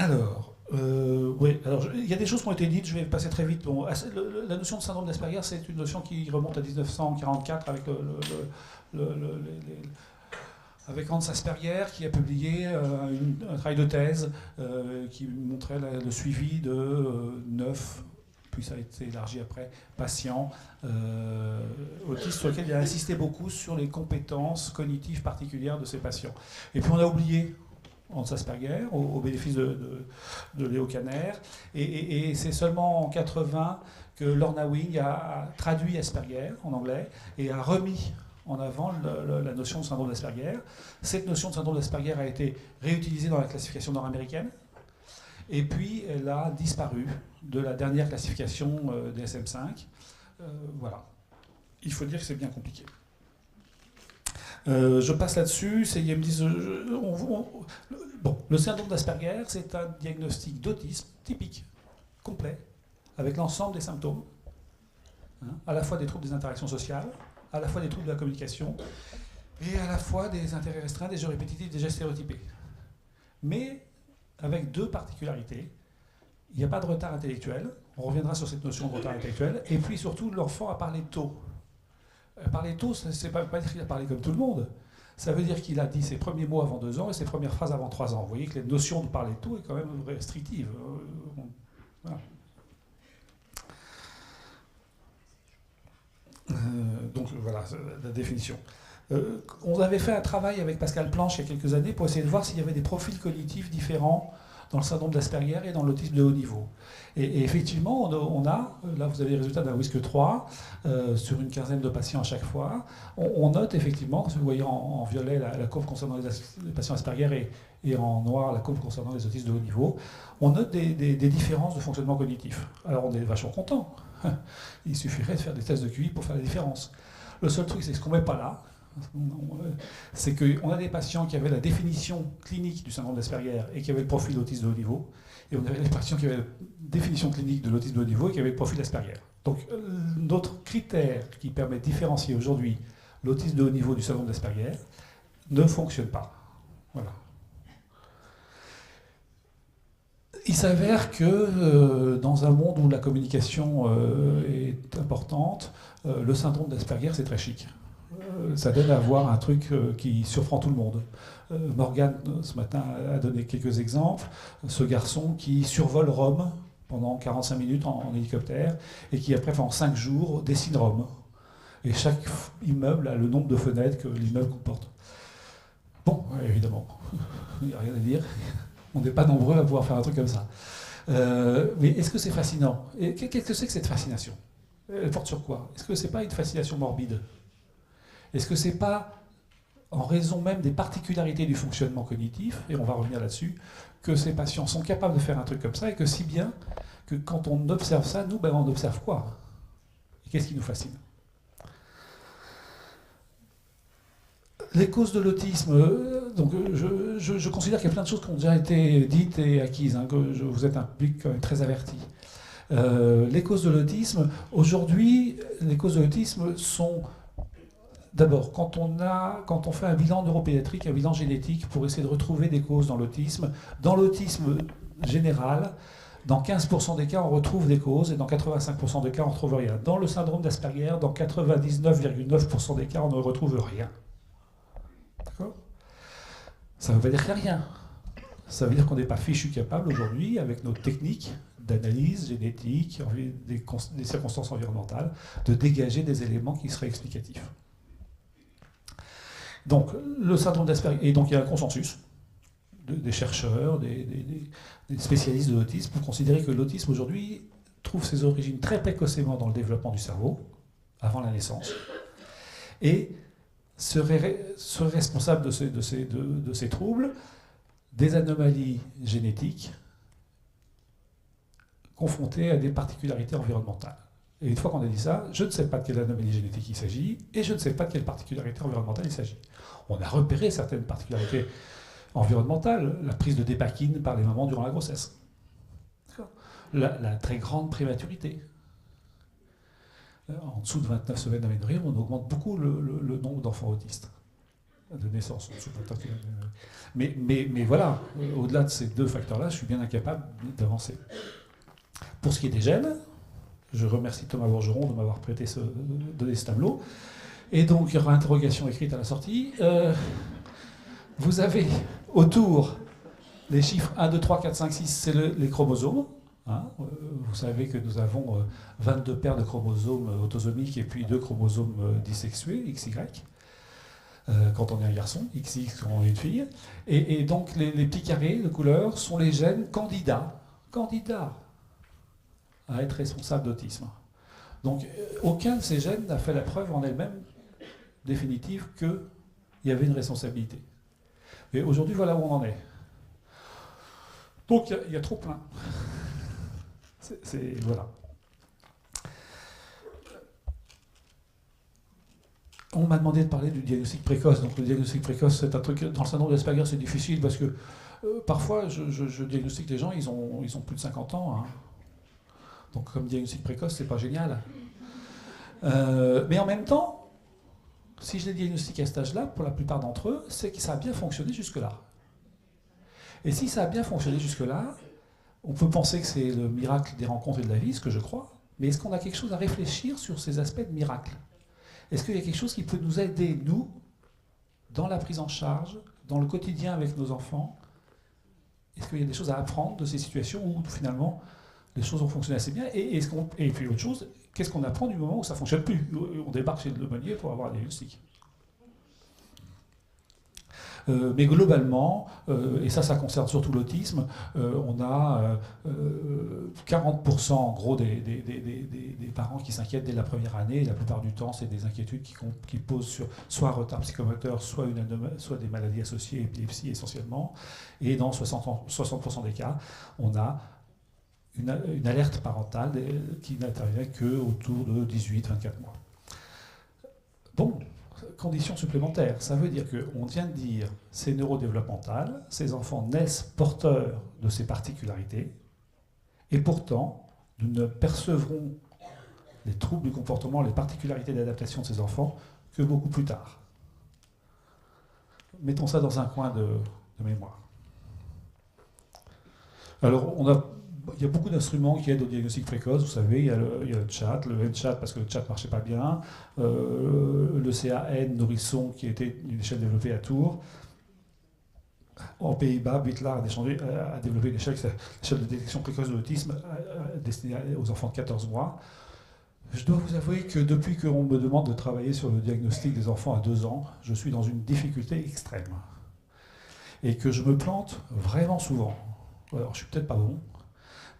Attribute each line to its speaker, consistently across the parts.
Speaker 1: Alors, oui, alors il y a des choses qui ont été dites, je vais passer très vite. Bon, la notion de syndrome d'Asperger, c'est une notion qui remonte à 1944 avec avec Hans Asperger qui a publié un travail de thèse qui montrait le suivi de 9, puis ça a été élargi après, patients autistes sur lesquels il a insisté beaucoup sur les compétences cognitives particulières de ces patients. Et puis on a oublié Hans Asperger au bénéfice de Léo Kanner, et c'est seulement en 80 que Lorna Wing a traduit Asperger en anglais et a remis en avant la notion de syndrome d'Asperger. Cette notion de syndrome d'Asperger a été réutilisée dans la classification nord-américaine, et puis elle a disparu de la dernière classification DSM-5. Voilà. Il faut dire que c'est bien compliqué. Je passe là-dessus. Ils me disent, bon, le syndrome d'Asperger, c'est un diagnostic d'autisme typique, complet, avec l'ensemble des symptômes, à la fois des troubles des interactions sociales, à la fois des troubles de la communication, et à la fois des intérêts restreints, des jeux répétitifs, des gestes stéréotypés. Mais avec deux particularités. Il n'y a pas de retard intellectuel. On reviendra sur cette notion de retard intellectuel. Et puis surtout, l'enfant a parlé tôt. Parler tôt, ce n'est pas dire qu'il a parlé comme tout le monde. Ça veut dire qu'il a dit ses premiers mots avant 2 ans et ses premières phrases avant 3 ans. Vous voyez que la notion de parler tôt est quand même restrictive. Voilà. Donc voilà la définition. On avait fait un travail avec Pascal Planche il y a quelques années pour essayer de voir s'il y avait des profils cognitifs différents dans le syndrome d'Asperger et dans l'autisme de haut niveau. Et effectivement, on a, là vous avez les résultats d'un WISC-3, sur une quinzaine de patients à chaque fois. On note effectivement, si vous voyez en violet la courbe concernant les patients Asperger et en noir la courbe concernant les autistes de haut niveau, on note des différences de fonctionnement cognitif. Alors on est vachement content. Il suffirait de faire des tests de QI pour faire la différence. Le seul truc, c'est ce qu'on ne met pas là, c'est qu'on a des patients qui avaient la définition clinique du syndrome d'Asperger et qui avaient le profil autiste de haut niveau, et on avait des patients qui avaient la définition clinique de l'autisme de haut niveau et qui avaient le profil Asperger. Donc notre critère qui permet de différencier aujourd'hui l'autisme de haut niveau du syndrome d'Asperger ne fonctionne pas. Voilà. Il s'avère que dans un monde où la communication est importante, le syndrome d'Asperger, c'est très chic. Ça donne à voir un truc qui surprend tout le monde. Morgane, ce matin, a donné quelques exemples. Ce garçon qui survole Rome pendant 45 minutes en hélicoptère et qui, après, pendant 5 jours, dessine Rome. Et chaque immeuble a le nombre de fenêtres que l'immeuble comporte. Bon, évidemment, il n'y a rien à dire. On n'est pas nombreux à pouvoir faire un truc comme ça. Mais est-ce que c'est fascinant? Et qu'est-ce que c'est que cette fascination? Elle porte sur quoi? Est-ce que ce n'est pas une fascination morbide? Est-ce que ce n'est pas, en raison même des particularités du fonctionnement cognitif, et on va revenir là-dessus, que ces patients sont capables de faire un truc comme ça, et que si bien que quand on observe ça, nous, on observe quoi? Et qu'est-ce qui nous fascine? Les causes de l'autisme, donc je considère qu'il y a plein de choses qui ont déjà été dites et acquises, que vous êtes un public quand même très averti. Les causes de l'autisme, aujourd'hui, les causes de l'autisme sont... D'abord, quand on fait un bilan neuropédiatrique, un bilan génétique pour essayer de retrouver des causes dans l'autisme général, dans 15% des cas, on retrouve des causes et dans 85% des cas, on ne retrouve rien. Dans le syndrome d'Asperger, dans 99,9% des cas, on ne retrouve rien. D'accord ? Ça ne veut pas dire qu'il n'y a rien. Ça veut dire qu'on n'est pas fichu capable aujourd'hui, avec nos techniques d'analyse génétique, des circonstances environnementales, de dégager des éléments qui seraient explicatifs. Donc, le syndrome d'Asperger, et donc il y a un consensus des chercheurs, des spécialistes de l'autisme, pour considérer que l'autisme aujourd'hui trouve ses origines très précocement dans le développement du cerveau, avant la naissance, et serait responsable de ces troubles des anomalies génétiques confrontées à des particularités environnementales. Et une fois qu'on a dit ça, je ne sais pas de quelle anomalie génétique il s'agit, et je ne sais pas de quelle particularité environnementale il s'agit. On a repéré certaines particularités environnementales, la prise de dépakine par les mamans durant la grossesse, la très grande prématurité. En dessous de 29 semaines d'aménorrhée, on augmente beaucoup le nombre d'enfants autistes. de naissance. Mais voilà, au-delà de ces deux facteurs-là, je suis bien incapable d'avancer. Pour ce qui est des gènes, je remercie Thomas Bourgeron de m'avoir donné ce tableau. Et donc, il y aura interrogation écrite à la sortie. Vous avez autour les chiffres 1, 2, 3, 4, 5, 6, c'est les chromosomes. Hein. Vous savez que nous avons 22 paires de chromosomes autosomiques et puis 2 chromosomes dissexués, XY, quand on est un garçon, XX quand on est une fille. Et donc, les petits carrés de couleur sont les gènes candidats à être responsables d'autisme. Donc, aucun de ces gènes n'a fait la preuve en elle-même définitive qu'il y avait une responsabilité. Et aujourd'hui, voilà où on en est. Donc, il y a trop plein. Voilà. On m'a demandé de parler du diagnostic précoce. Donc, le diagnostic précoce, c'est un truc. Dans le syndrome d'Asperger, c'est difficile parce que parfois, je diagnostique les gens, ils ont plus de 50 ans. Hein. Donc, comme diagnostic précoce, c'est pas génial. Mais en même temps, si je les diagnostique à cet âge-là, pour la plupart d'entre eux, c'est que ça a bien fonctionné jusque-là. Et si ça a bien fonctionné jusque-là, on peut penser que c'est le miracle des rencontres et de la vie, ce que je crois, mais est-ce qu'on a quelque chose à réfléchir sur ces aspects de miracle? Est-ce qu'il y a quelque chose qui peut nous aider, nous, dans la prise en charge, dans le quotidien avec nos enfants? Est-ce qu'il y a des choses à apprendre de ces situations où, finalement, les choses ont fonctionné assez bien? Et puis, autre chose, qu'est-ce qu'on apprend du moment où ça ne fonctionne plus? On débarque chez le meunier pour avoir un diagnostic. Mais globalement, et ça concerne surtout l'autisme, on a 40% en gros des parents qui s'inquiètent dès la première année, et la plupart du temps, c'est des inquiétudes qui posent sur soit un retard psychomoteur, soit des maladies associées, épilepsie essentiellement, et dans 60% des cas, on a une alerte parentale qui n'intervient qu'autour de 18-24 mois. Bon. Conditions supplémentaires, ça veut dire qu'on vient de dire c'est neurodéveloppemental, ces enfants naissent porteurs de ces particularités, et pourtant, nous ne percevrons les troubles du comportement, les particularités d'adaptation de ces enfants que beaucoup plus tard. Mettons ça dans un coin de mémoire. Alors, il y a beaucoup d'instruments qui aident au diagnostic précoce, vous savez, il y a le chat, le N-chat parce que le chat ne marchait pas bien, le CAN Nourrisson qui était une échelle développée à Tours. En Pays-Bas, Bittler a développé une échelle de détection précoce de l'autisme destinée aux enfants de 14 mois. Je dois vous avouer que depuis qu'on me demande de travailler sur le diagnostic des enfants à 2 ans, je suis dans une difficulté extrême. Et que je me plante vraiment souvent. Alors, je suis peut-être pas bon,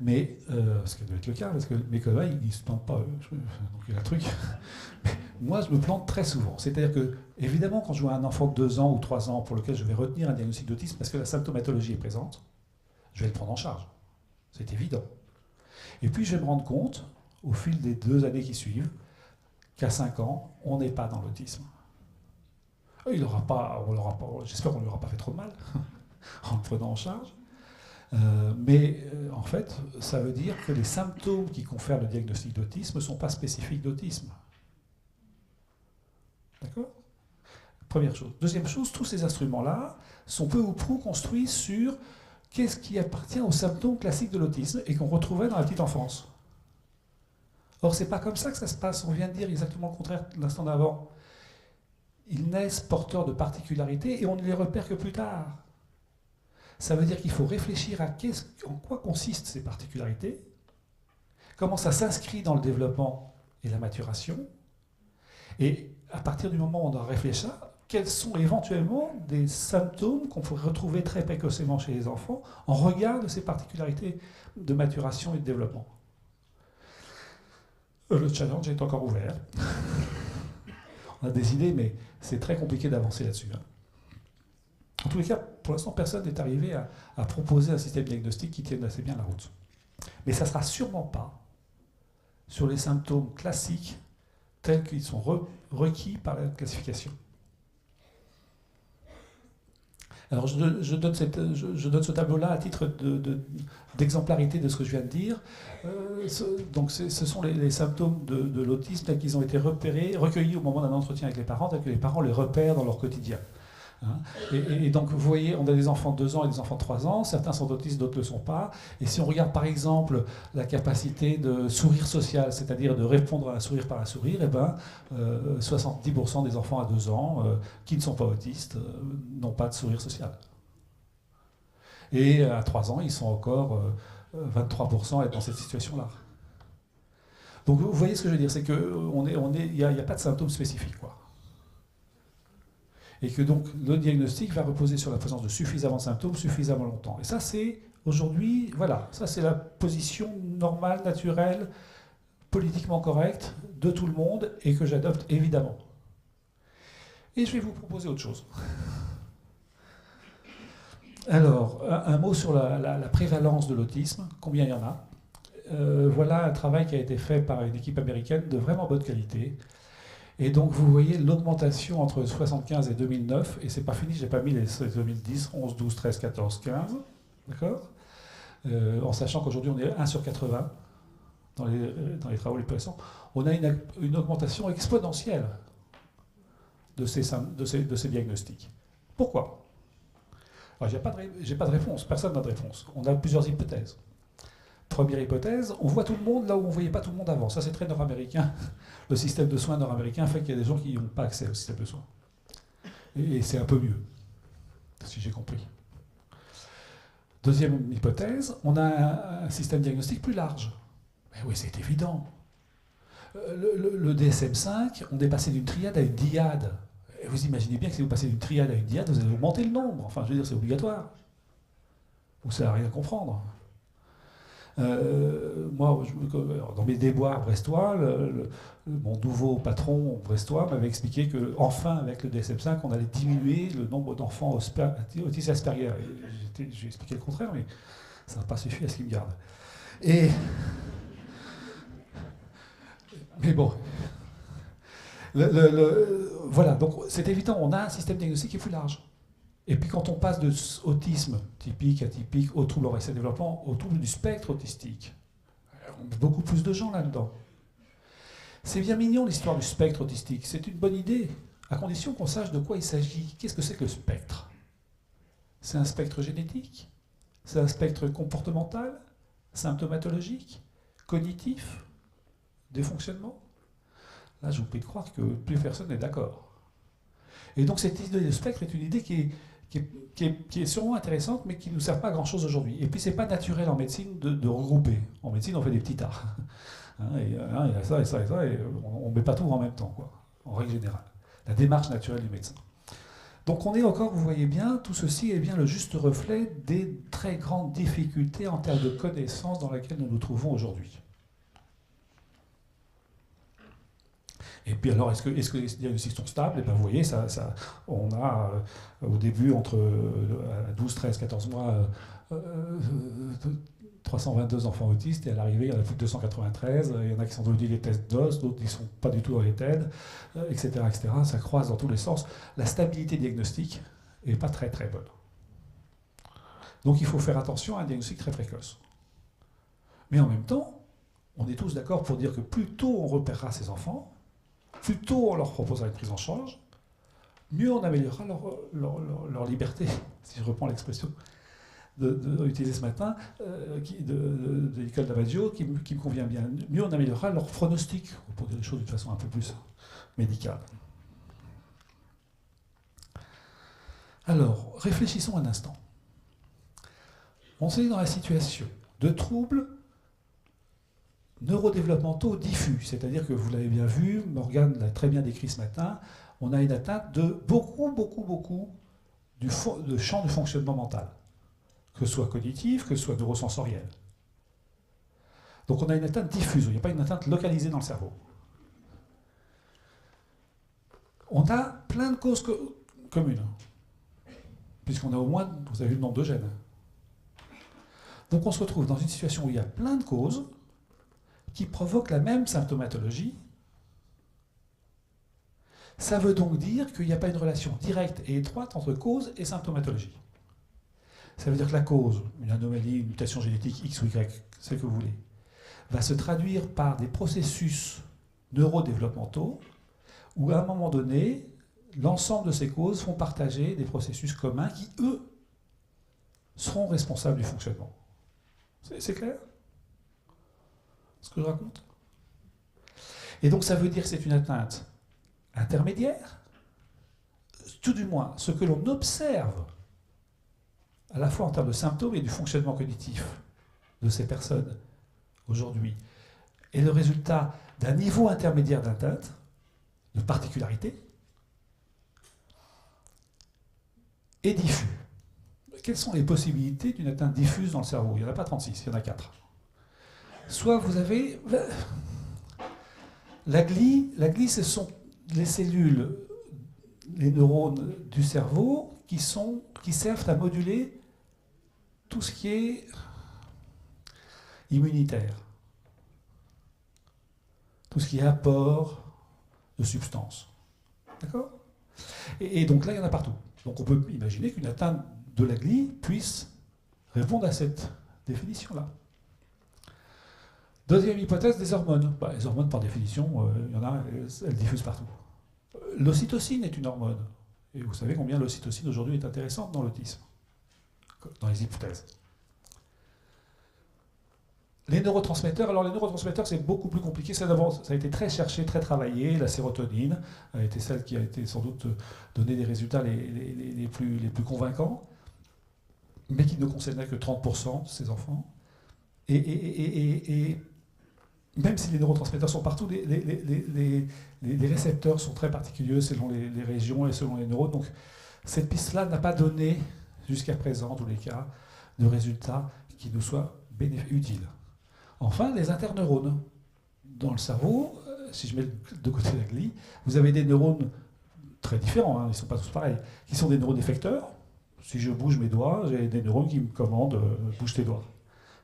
Speaker 1: mais, ce qui doit être le cas, parce que mes collègues, ils ne se plantent pas, donc il y a un truc. Mais moi, je me plante très souvent. C'est-à-dire que, évidemment, quand je vois un enfant de 2 ans ou 3 ans pour lequel je vais retenir un diagnostic d'autisme parce que la symptomatologie est présente, je vais le prendre en charge. C'est évident. Et puis, je vais me rendre compte, au fil des 2 années qui suivent, qu'à 5 ans, on n'est pas dans l'autisme. J'espère qu'on ne lui aura pas fait trop de mal en le prenant en charge. Mais en fait, ça veut dire que les symptômes qui confèrent le diagnostic d'autisme ne sont pas spécifiques d'autisme. D'accord? Première chose. Deuxième chose, tous ces instruments-là sont peu ou prou construits sur qu'est-ce qui appartient aux symptômes classiques de l'autisme et qu'on retrouvait dans la petite enfance. Or, c'est pas comme ça que ça se passe. On vient de dire exactement le contraire l'instant d'avant. Ils naissent porteurs de particularités et on ne les repère que plus tard. Ça veut dire qu'il faut réfléchir à en quoi consistent ces particularités, comment ça s'inscrit dans le développement et la maturation, et à partir du moment où on a réfléchi, quels sont éventuellement des symptômes qu'on pourrait retrouver très précocement chez les enfants en regard de ces particularités de maturation et de développement. Le challenge est encore ouvert. On a des idées, mais c'est très compliqué d'avancer là-dessus. En tous les cas, pour l'instant, personne n'est arrivé à proposer un système diagnostique qui tienne assez bien la route. Mais ça ne sera sûrement pas sur les symptômes classiques tels qu'ils sont requis par la classification. Alors je donne ce tableau-là à titre d'exemplarité de ce que je viens de dire. Donc ce sont les symptômes de l'autisme tels qu'ils ont été recueillis au moment d'un entretien avec les parents, tels que les parents les repèrent dans leur quotidien. Hein. Et donc, vous voyez, on a des enfants de 2 ans et des enfants de 3 ans, certains sont autistes, d'autres ne le sont pas. Et si on regarde par exemple la capacité de sourire social, c'est-à-dire de répondre à un sourire par un sourire, eh ben, 70% des enfants à 2 ans qui ne sont pas autistes n'ont pas de sourire social. Et à 3 ans, ils sont encore 23% à être dans cette situation-là. Donc vous voyez ce que je veux dire, c'est qu'il n'y a pas de symptômes spécifiques, quoi. Et que donc le diagnostic va reposer sur la présence de suffisamment de symptômes suffisamment longtemps. Et ça, c'est aujourd'hui, voilà, ça c'est la position normale, naturelle, politiquement correcte de tout le monde et que j'adopte évidemment. Et je vais vous proposer autre chose. Alors, un mot sur la prévalence de l'autisme, combien il y en a. Voilà un travail qui a été fait par une équipe américaine de vraiment bonne qualité. Et donc vous voyez l'augmentation entre 1975 et 2009, et c'est pas fini, j'ai pas mis les 2010, 11, 12, 13, 14, 15, d'accord, en sachant qu'aujourd'hui on est 1 sur 80 dans les travaux les plus récents. On a une augmentation exponentielle de ces diagnostics. Pourquoi? Alors, j'ai pas de réponse, personne n'a de réponse. On a plusieurs hypothèses. Première hypothèse, on voit tout le monde là où on ne voyait pas tout le monde avant. Ça, c'est très nord-américain. Le système de soins nord-américain fait qu'il y a des gens qui n'ont pas accès au système de soins. Et c'est un peu mieux, si j'ai compris. Deuxième hypothèse, on a un système diagnostique plus large. Mais oui, c'est évident. Le DSM-5, on est passé d'une triade à une diade. Et vous imaginez bien que si vous passez d'une triade à une diade, vous allez augmenter le nombre. Enfin, je veux dire, c'est obligatoire. Vous ne savez rien comprendre. Moi, dans mes déboires brestois, mon nouveau patron brestois m'avait expliqué qu'enfin, avec le DSM-5, on allait diminuer le nombre d'enfants autistes Asperger. J'ai expliqué le contraire, mais ça n'a pas suffi à ce qu'il me garde. Mais bon. Voilà, donc c'est évident, on a un système diagnostique qui est plus large. Et puis quand on passe de autisme typique, atypique, au trouble anxieux développement, au trouble du spectre autistique, on a beaucoup plus de gens là-dedans. C'est bien mignon l'histoire du spectre autistique, c'est une bonne idée, à condition qu'on sache de quoi il s'agit. Qu'est-ce que c'est que le spectre? C'est un spectre génétique? C'est un spectre comportemental? Symptomatologique? Cognitif? Des fonctionnements? Là, je vous prie de croire que plus personne n'est d'accord. Et donc cette idée de spectre est une idée qui est sûrement intéressante, mais qui ne nous sert pas à grand-chose aujourd'hui. Et puis c'est pas naturel en médecine de regrouper. En médecine, on fait des petits tas. Il y a ça et ça et ça, et on ne met pas tout en même temps, quoi, en règle générale. La démarche naturelle du médecin. Donc on est encore, vous voyez bien, tout ceci est bien le juste reflet des très grandes difficultés en termes de connaissances dans lesquelles nous nous trouvons aujourd'hui. Et puis alors, est-ce que les diagnostics sont stables? Et bien vous voyez, on a au début, entre 12, 13, 14 mois, 322 enfants autistes, et à l'arrivée, il y en a plus de 293. Il y en a qui sont devenus des tests d'os, d'autres qui ne sont pas du tout dans les TED, etc., etc. Ça croise dans tous les sens. La stabilité diagnostique n'est pas très très bonne. Donc il faut faire attention à un diagnostic très précoce. Mais en même temps, on est tous d'accord pour dire que plus tôt on repérera ces enfants, plus tôt on leur proposera une prise en charge, mieux on améliorera leur liberté, si je reprends l'expression utilisée ce matin de l'école d'Avaggio, qui me convient bien. Mieux on améliorera leur pronostic, pour dire les choses de façon un peu plus médicale. Alors, réfléchissons un instant. On est dans la situation de troubles neurodéveloppementaux diffus, c'est-à-dire que vous l'avez bien vu, Morgane l'a très bien décrit ce matin, on a une atteinte de beaucoup de champ de fonctionnement mental, que ce soit cognitif, que ce soit neurosensoriel. Donc on a une atteinte diffuse, il n'y a pas une atteinte localisée dans le cerveau. On a plein de causes communes, puisqu'on a au moins, vous avez vu le nombre de gènes. Donc on se retrouve dans une situation où il y a plein de causes qui provoquent la même symptomatologie. Ça veut donc dire qu'il n'y a pas une relation directe et étroite entre cause et symptomatologie. Ça veut dire que la cause, une anomalie, une mutation génétique X ou Y, c'est ce que vous voulez, va se traduire par des processus neurodéveloppementaux où à un moment donné, l'ensemble de ces causes font partager des processus communs qui, eux, seront responsables du fonctionnement. C'est clair ce que je raconte? Et donc ça veut dire que c'est une atteinte intermédiaire, tout du moins ce que l'on observe, à la fois en termes de symptômes et du fonctionnement cognitif de ces personnes aujourd'hui, est le résultat d'un niveau intermédiaire d'atteinte, de particularité, et diffus. Quelles sont les possibilités d'une atteinte diffuse dans le cerveau? Il n'y en a pas 36, il y en a 4. Soit vous avez la glie, ce sont les cellules, les neurones du cerveau qui servent à moduler tout ce qui est immunitaire, tout ce qui est apport de substances. D'accord? Et donc là, il y en a partout. Donc on peut imaginer qu'une atteinte de la glie puisse répondre à cette définition-là. Deuxième hypothèse, des hormones. Les hormones, par définition, il y en a, elles diffusent partout. L'ocytocine est une hormone. Et vous savez combien l'ocytocine aujourd'hui est intéressante dans l'autisme, dans les hypothèses. Les neurotransmetteurs, alors les neurotransmetteurs c'est beaucoup plus compliqué, ça a été très cherché, très travaillé, la sérotonine a été celle qui a été sans doute donné des résultats les plus convaincants, mais qui ne concernait que 30% de ces enfants. Et même si les neurotransmetteurs sont partout, les récepteurs sont très particuliers selon les régions et selon les neurones, donc cette piste-là n'a pas donné, jusqu'à présent en tous les cas, de résultats qui nous soient utiles. Enfin, les interneurones. Dans le cerveau, si je mets de côté la glie, vous avez des neurones très différents, hein, ils ne sont pas tous pareils, qui sont des neurones effecteurs. Si je bouge mes doigts, j'ai des neurones qui me commandent bouge tes doigts.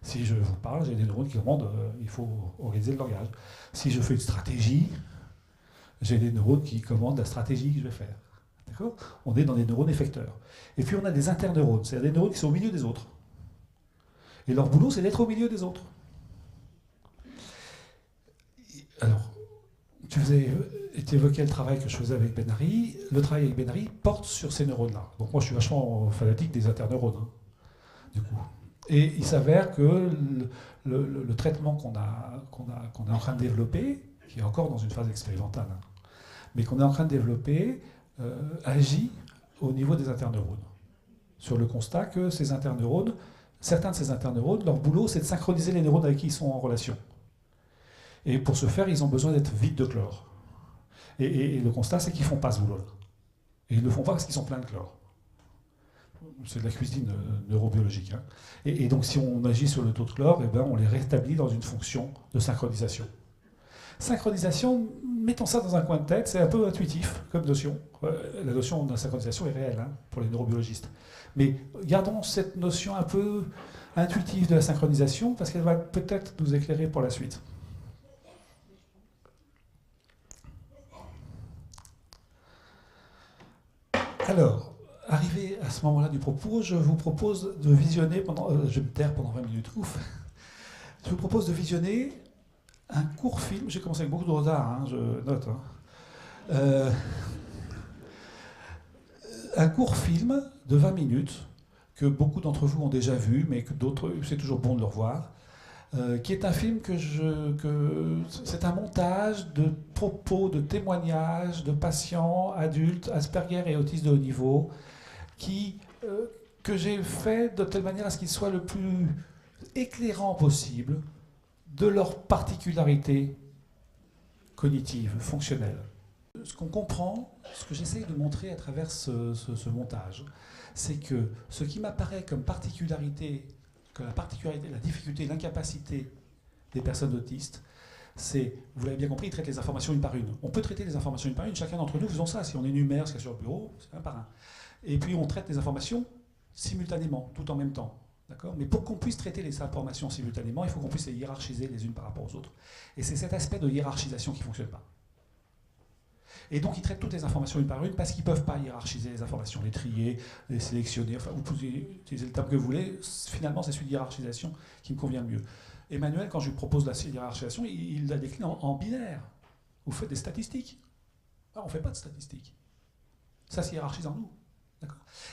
Speaker 1: Si je vous parle, j'ai des neurones qui commandent il faut organiser le langage. Si je fais une stratégie, j'ai des neurones qui commandent la stratégie que je vais faire. D'accord? On est dans des neurones effecteurs. Et puis on a des interneurones, c'est-à-dire des neurones qui sont au milieu des autres. Et leur boulot, c'est d'être au milieu des autres. Alors, tu évoquais le travail que je faisais avec Ben-Ari. Le travail avec Ben-Ari porte sur ces neurones-là. Donc moi, je suis vachement fanatique des interneurones, hein, du coup. Et il s'avère que le traitement qu'on est en train de développer, qui est encore dans une phase expérimentale, hein, mais qu'on est en train de développer, agit au niveau des interneurones. Sur le constat que ces interneurones, certains de ces interneurones, leur boulot, c'est de synchroniser les neurones avec qui ils sont en relation. Et pour ce faire, ils ont besoin d'être vides de chlore. Et le constat, c'est qu'ils ne font pas ce boulot-là. Et ils ne le font pas parce qu'ils sont pleins de chlore. C'est de la cuisine neurobiologique. Hein. Et donc, si on agit sur le taux de chlore, eh ben, on les rétablit dans une fonction de synchronisation. Synchronisation, mettons ça dans un coin de tête, c'est un peu intuitif comme notion. La notion de synchronisation est réelle, hein, pour les neurobiologistes. Mais gardons cette notion un peu intuitive de la synchronisation, parce qu'elle va peut-être nous éclairer pour la suite. Alors, arrivé à ce moment-là du propos, je vous propose de visionner je vais me taire pendant 20 minutes, ouf. Je vous propose de visionner un court film. J'ai commencé avec beaucoup de retard, hein, je note. Hein. Un court film de 20 minutes que beaucoup d'entre vous ont déjà vu, mais que d'autres, c'est toujours bon de le revoir. Qui est un film c'est un montage de propos, de témoignages de patients, adultes, Asperger et autistes de haut niveau, que j'ai fait de telle manière à ce qu'il soit le plus éclairant possible de leurs particularités cognitives, fonctionnelles. Ce qu'on comprend, ce que j'essaie de montrer à travers ce montage, c'est que ce qui m'apparaît comme particularité, la difficulté, l'incapacité des personnes autistes, c'est, vous l'avez bien compris, ils traitent les informations une par une. On peut traiter les informations une par une, chacun d'entre nous faisons ça. Si on énumère ce qu'il y a sur le bureau, c'est un par un. Et puis on traite les informations simultanément, tout en même temps. D'accord ? Mais pour qu'on puisse traiter les informations simultanément, il faut qu'on puisse les hiérarchiser les unes par rapport aux autres. Et c'est cet aspect de hiérarchisation qui ne fonctionne pas. Et donc ils traitent toutes les informations une par une parce qu'ils ne peuvent pas hiérarchiser les informations, les trier, les sélectionner, enfin vous pouvez utiliser le terme que vous voulez, finalement c'est celui de hiérarchisation qui me convient le mieux. Emmanuel, quand je lui propose la hiérarchisation, il la décline en binaire. Vous faites des statistiques. Ah, on ne fait pas de statistiques. Ça se hiérarchise en nous.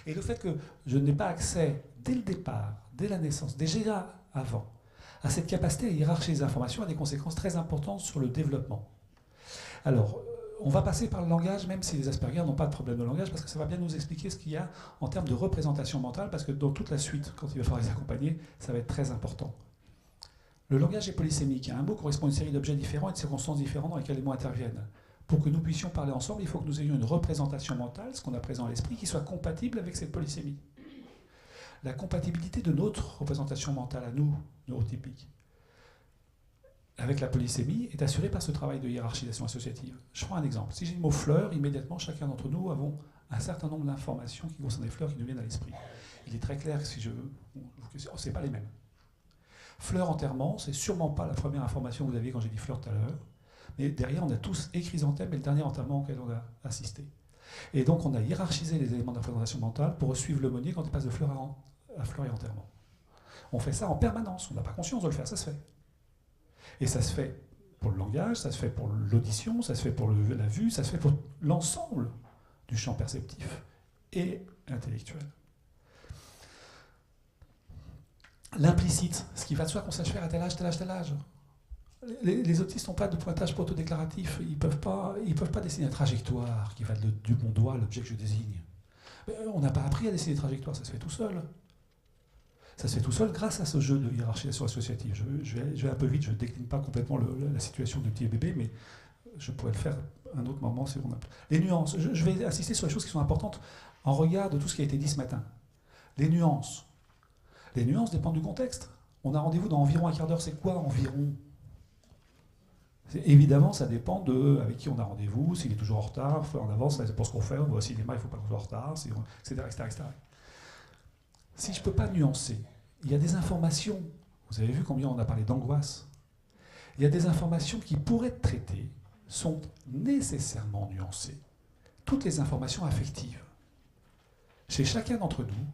Speaker 1: Et le fait que je n'ai pas accès dès le départ, dès la naissance, déjà avant, à cette capacité à hiérarchiser les informations a des conséquences très importantes sur le développement. Alors, on va passer par le langage, même si les Asperger n'ont pas de problème de langage, parce que ça va bien nous expliquer ce qu'il y a en termes de représentation mentale, parce que dans toute la suite, quand il va falloir les accompagner, ça va être très important. Le langage est polysémique. Un mot correspond à une série d'objets différents et de circonstances différentes dans lesquelles les mots interviennent. Pour que nous puissions parler ensemble, il faut que nous ayons une représentation mentale, ce qu'on a présent à l'esprit, qui soit compatible avec cette polysémie. La compatibilité de notre représentation mentale à nous, neurotypiques, avec la polysémie, est assurée par ce travail de hiérarchisation associative. Je prends un exemple. Si j'ai le mot fleur, immédiatement, chacun d'entre nous avons un certain nombre d'informations qui concernent les fleurs qui nous viennent à l'esprit. Il est très clair que si je veux, c'est pas les mêmes. Fleur enterrement, c'est sûrement pas la première information que vous aviez quand j'ai dit fleur tout à l'heure. Mais derrière, on a tous et chrysanthème et le dernier enterrement auquel on a assisté. Et donc, on a hiérarchisé les éléments de la représentation mentale pour suivre le meunier quand il passe de fleur à fleur et enterrement. On fait ça en permanence. On n'a pas conscience de le faire, ça se fait. Et ça se fait pour le langage, ça se fait pour l'audition, ça se fait pour la vue, ça se fait pour l'ensemble du champ perceptif et intellectuel. L'implicite, ce qui va de soi qu'on sache faire à tel âge, tel âge, tel âge. Les autistes n'ont pas de pointage proto-déclaratif. Ils peuvent pas dessiner une trajectoire qui va du bon doigt à l'objet que je désigne. On n'a pas appris à dessiner des trajectoires, ça se fait tout seul. Ça se fait tout seul grâce à ce jeu de hiérarchisation associative. Je vais un peu vite, je ne décline pas complètement la situation de petit bébé, mais je pourrais le faire un autre moment. Les nuances, je vais insister sur les choses qui sont importantes en regard de tout ce qui a été dit ce matin. Les nuances. Les nuances dépendent du contexte. On a rendez-vous dans environ un quart d'heure, c'est quoi environ ? Évidemment, ça dépend de avec qui on a rendez-vous, s'il est toujours en retard, en avance, c'est pour ce qu'on fait, on va au cinéma, il ne faut pas qu'on soit en retard, etc., etc. Si je ne peux pas nuancer, il y a des informations, vous avez vu combien on a parlé d'angoisse, il y a des informations qui, pour être traitées, sont nécessairement nuancées. Toutes les informations affectives, chez chacun d'entre nous,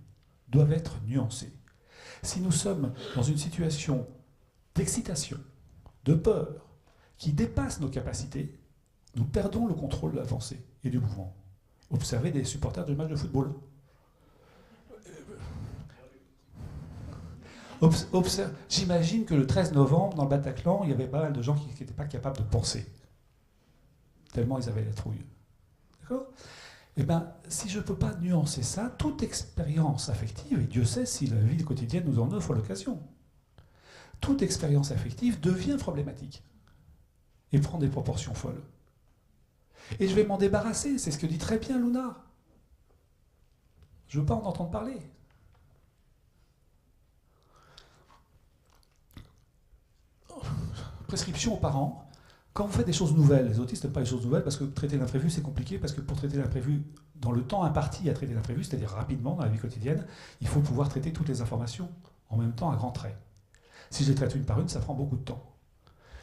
Speaker 1: doivent être nuancées. Si nous sommes dans une situation d'excitation, de peur, qui dépasse nos capacités, nous perdons le contrôle de l'avancée et du mouvement. Observez des supporters de matchs de football. J'imagine que le 13 novembre, dans le Bataclan, il y avait pas mal de gens qui n'étaient pas capables de penser. Tellement ils avaient la trouille. D'accord ? Eh bien, si je ne peux pas nuancer ça, toute expérience affective, et Dieu sait si la vie quotidienne nous en offre l'occasion, toute expérience affective devient problématique et prend des proportions folles. Et je vais m'en débarrasser, c'est ce que dit très bien Luna. Je ne veux pas en entendre parler. Prescription aux parents. Quand vous faites des choses nouvelles, les autistes n'aiment pas les choses nouvelles parce que traiter l'imprévu, c'est compliqué, parce que pour traiter l'imprévu, dans le temps imparti à traiter l'imprévu, c'est-à-dire rapidement dans la vie quotidienne, il faut pouvoir traiter toutes les informations en même temps à grands traits. Si je les traite une par une, ça prend beaucoup de temps.